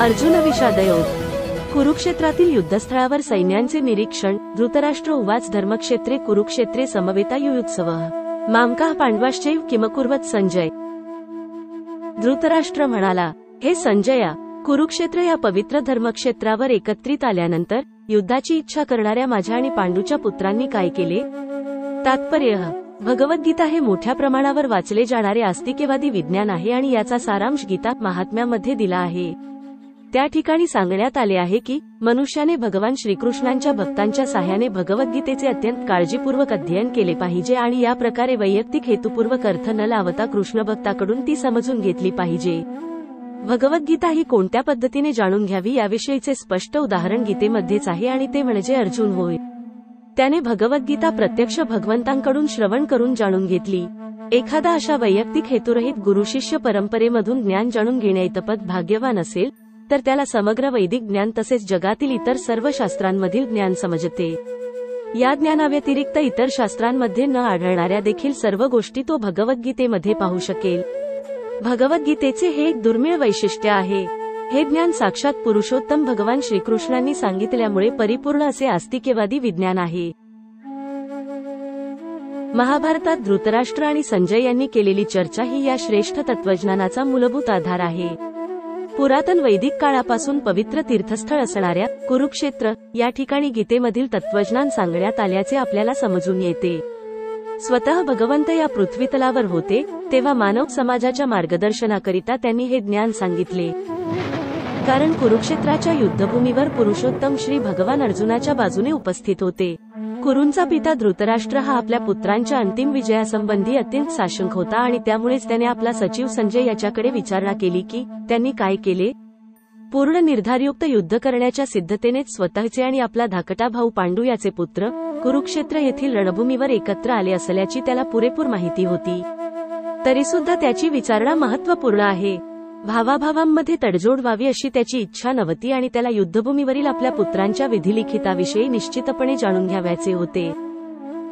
अर्जुन विषादयोग। कुरुक्षेत्रातील युद्धस्थळावर सैन्यांचे निरीक्षण। धृतराष्ट्र उवाच धर्मक्षेत्रे कुरुक्षेत्रे समवेता युयुत्सवः मामकाः पांडवाश्चैव किमकुर्वत संजय। धृतराष्ट्र म्हणाला, हे संजया, कुरुक्षेत्र या पवित्र धर्मक्षेत्रावर एकत्रित आल्यानंतर युद्धाची इच्छा करणाऱ्या माझ्या आणि पांडूच्या पुत्रांनी काय केले? तात्पर्य: भगवद्गीता हे मोठ्या प्रमाणावर वाचले जाणारे आस्तिकवादी विज्ञान आहे आणि याचा सारांश गीता महात्म्यामध्ये दिला आहे। त्या ठिकाणी सांगण्यात आले आहे की मनुष्याने भगवान श्रीकृष्णांच्या भक्तांच्या साह्याने भगवद्गीतेचे अत्यंत काळजीपूर्वक अध्ययन केले पाहिजे आणि या प्रकारे वैयक्तिक हेतुपूर्वक अर्थ न लावता कृष्ण भक्ताकडून ती समजून घेतली पाहिजे। भगवद्गीता ही कोणत्या पद्धतीने जाणून घ्यावी याविषयीचे स्पष्ट उदाहरण गीतेमध्येच आहे आणि ते म्हणजे अर्जुन होय। त्याने भगवद्गीता प्रत्यक्ष भगवंतांकडून श्रवण करून जाणून घेतली। एखादा अशा वैयक्तिक हेतुरहित गुरुशिष्य परंपरेमधून ज्ञान जाणून घेण्याइतपत भाग्यवान असेल तर त्याला समग्र वैदिक ज्ञान तसेच जगातील इतर सर्व शास्त्रांमधील ज्ञान समजते। या ज्ञानाव्यतिरिक्त इतर शास्त्रांमध्ये न आढळणाऱ्या देखील सर्व गोष्टी तो भगवद्गीतेमध्ये पाहू शकेल। भगवद्गीतेचे हे एक दुर्मिळ वैशिष्ट्य आहे। हे ज्ञान साक्षात पुरुषोत्तम भगवान श्रीकृष्णांनी सांगितल्यामुळे परिपूर्ण असे आस्तिकवादी विज्ञान आहे। महाभारतात धृतराष्ट्र आणि संजय यांनी केलेली चर्चा ही या श्रेष्ठ तत्वज्ञानाचा मूलभूत आधार आहे। पुरातन वैदिक काळापासून पवित्र तीर्थस्थळ असणाऱ्या कुरुक्षेत्र या ठिकाणी गीतेमधील तत्वज्ञान सांगण्यात आल्याचे आपल्याला समजून येते। स्वतः भगवंत या पृथ्वीतलावर होते तेव्हा मानव समाजाच्या मार्गदर्शनाकरिता त्यांनी हे ज्ञान सांगितले। कारण कुरुक्षेत्राच्या युद्धभूमीवर पुरुषोत्तम श्री भगवान अर्जुनाच्या बाजूने उपस्थित होते। कुरूंचा पिता धृतराष्ट्र हा आपल्या पुत्रांच्या अंतिम विजयासंबंधी अत्यंत साशंक होता आणि त्यामुळेच त्याने आपला सचिव संजय याच्याकडे विचारणा केली की त्यांनी काय केले। पूर्ण निर्धारयुक्त युद्ध करण्याच्या सिद्धतेनेच स्वतःचे आणि आपला धाकटा भाऊ पांडू याचे पुत्र कुरुक्षेत्र येथील रणभूमीवर एकत्र आले असल्याची त्याला पुरेपूर माहिती होती। तरीसुद्धा त्याची विचारणा महत्त्वपूर्ण आहे। भावाभावांमध्ये तडजोड व्हावी अशी त्याची इच्छा नव्हती आणि त्याला युद्धभूमीवरील आपल्या पुत्रांच्या विधिलिखिताविषयी निश्चितपणे जाणून घ्यावयाचे होते।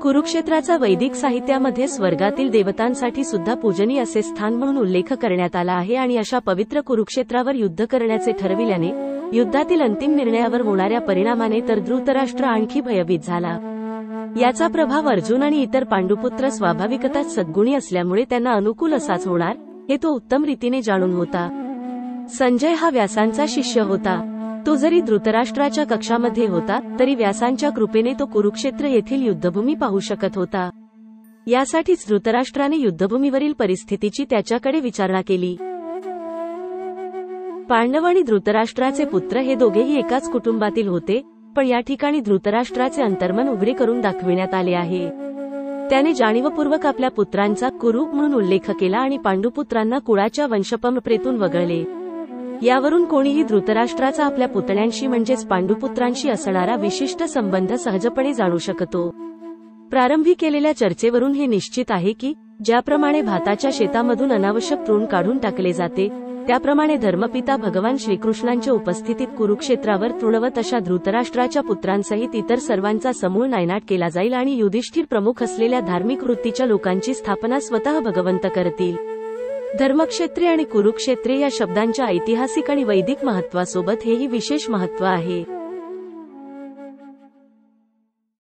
कुरुक्षेत्राचा वैदिक साहित्यामध्ये स्वर्गातील देवतांसाठी सुद्धा पूजनीय असे स्थान म्हणून उल्लेख करण्यात आला आहे आणि अशा पवित्र कुरुक्षेत्रावर युद्ध करण्याचे ठरविल्याने युद्धातील अंतिम निर्णयावर होणाऱ्या परिणामाने तर धृतराष्ट्र आणखी भयभीत झाला। याचा प्रभाव अर्जुन आणि इतर पांडुपुत्र स्वाभाविकतच सद्गुणी असल्यामुळे त्यांना अनुकूल असाच होणार हे तो उत्तम रीतीने जाणून होता। संजय हा व्यासांचा शिष्य होता। तो जरी धृतराष्ट्राच्या कक्षामध्ये होता तरी व्यासांच्या कृपेने तो कुरुक्षेत्र येथील युद्धभूमी पाहू शकत होता। यासाठीच धृतराष्ट्राने युद्धभूमीवरील परिस्थितीची त्याच्याकडे विचारणा केली। पांडव आणि धृतराष्ट्राचे पुत्र हे दोघेही एकाच कुटुंबातील होते, पण या ठिकाणी धृतराष्ट्राचे अंतर्मन उघडे करून दाखविण्यात आले आहे। त्याने जाणीवपूर्वक आपल्या पुत्रांचा कुरु म्हणून उल्लेख केला आणि पांडुपुत्रांना कुळाच्या वंशपरंपरेतून वगळले। यावरून कोणीही धृतराष्ट्राचा आपल्या पुतण्यांशी म्हणजेच पांडुपुत्रांशी असणारा विशिष्ट संबंध सहजपणे जाणू शकतो। प्रारंभी केलेल्या चर्चेवरून हे निश्चित आहे की ज्याप्रमाणे भाताच्या शेतामधून अनावश्यक तृण काढून टाकले जाते त्याप्रमाणे धर्मपिता भगवान श्रीकृष्णांच्या उपस्थितीत कुरुक्षेत्रावर तृणवत अशा धृतराष्ट्राच्या पुत्रांसहित इतर सर्वांचा समूळ नायनाट केला जाईल आणि युधिष्ठिर प्रमुख असलेल्या धार्मिक वृत्तीच्या लोकांची स्थापना स्वतः भगवंत करतील। धर्मक्षेत्रे आणि कुरुक्षेत्रे या शब्दांच्या ऐतिहासिक आणि वैदिक महत्त्वासोबत हेही विशेष महत्त्व आहे।